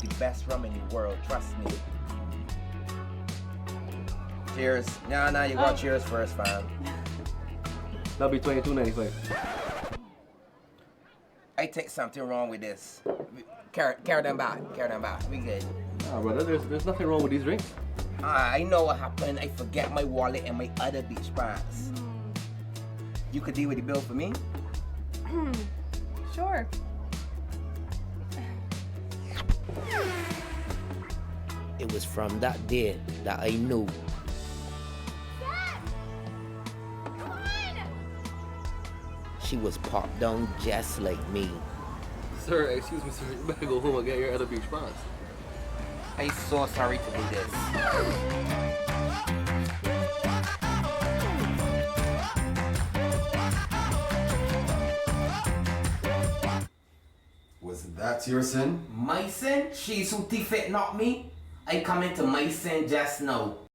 with the best rum in the world, trust me. Cheers. Nah, you got cheers first, fam. That'll be $22.95. I think something wrong with this. Carry them back. We good. Nah, brother, there's nothing wrong with these drinks. I know what happened. I forget my wallet and my other beach pants. You could deal with the bill for me? Sure. It was from that day that I knew. She was popped down just like me. Sir, excuse me, sir. You better go home and get your other beach pants. I'm so sorry to do this. Was that your sin? My sin? She's who thief it, not me. I come into my sin just now.